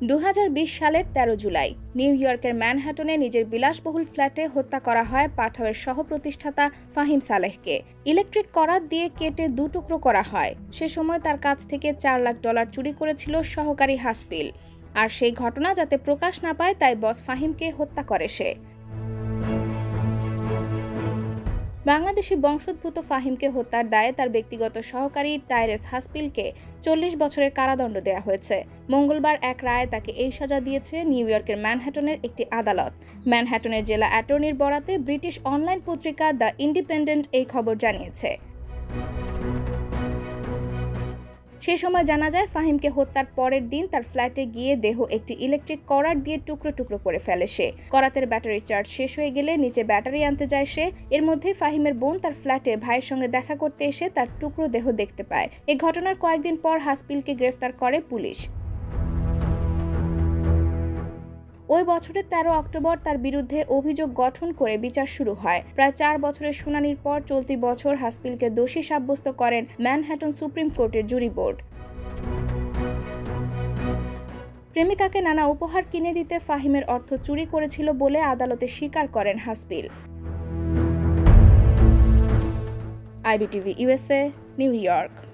2020 সালের 13 জুলাই নিউ ইয়র্কের ম্যানহাটনে নিজের বিলাসবহুল ফ্ল্যাটে হত্যা করা হয় পাঠাওয়ের সহ-প্রতিষ্ঠাতা ফাহিম সালেহকে। ইলেকট্রিক করাত দিয়ে কেটে দুটুকরো করা হয়। সে সময় তার কাছ থেকে $4 লাখ চুরি করেছিল সহকারী হাসপিল। আর সেই ঘটনা যাতে প্রকাশ না পায় তাই বস ফাহিমকে হত্যা করে সে। বাংলাদেশি বংশোদ্ভূত ফাহিমকে হত্যার দায়ে তার ব্যক্তিগত সহকারী টাইরেস হাসপিলকে 40 বছরের কারাদণ্ড দেওয়া হয়েছে। মঙ্গলবার এক রায়ে তাকে এই সাজা দিয়েছে নিউ ইয়র্কের ম্যানহাটনের একটি আদালত। ম্যানহাটনের জেলা অ্যাটর্নির বরাতে ব্রিটিশ অনলাইন পত্রিকা দ্য ইন্ডিপেন্ডেন্ট এই খবর জানিয়েছে। সে সময় জানা যায় ফাহিমকে হত্যার পরের দিন তার ফ্ল্যাটে গিয়ে দেহ একটি ইলেকট্রিক করাত দিয়ে টুকরো টুকরো করে ফেলে সে। করাতের ব্যাটারি চার্জ শেষ হয়ে গেলে নিচে ব্যাটারি আনতে যায় সে। এর মধ্যে ফাহিমের বোন তার ফ্ল্যাটে ভাইয়ের সঙ্গে দেখা করতে এসে তার টুকরো দেহ দেখতে পায়। এই ঘটনার কয়েকদিন পর হাসপিলকে গ্রেফতার করে পুলিশ। ওই বছরের 13 অক্টোবর তার বিরুদ্ধে অভিযোগ গঠন করে বিচার শুরু হয়। প্রায় 4 বছরের শুনানির পর চলতি বছর হাসপিলকে দোষী সাব্যস্ত করেন ম্যানহাটন সুপ্রিম কোর্টের জুরি বোর্ড। প্রেমিকাকে নানা উপহার কিনে দিতে ফাহিমের অর্থ চুরি করেছিল বলে আদালতে স্বীকার করেন হাসপিল। IBTV USA, new York.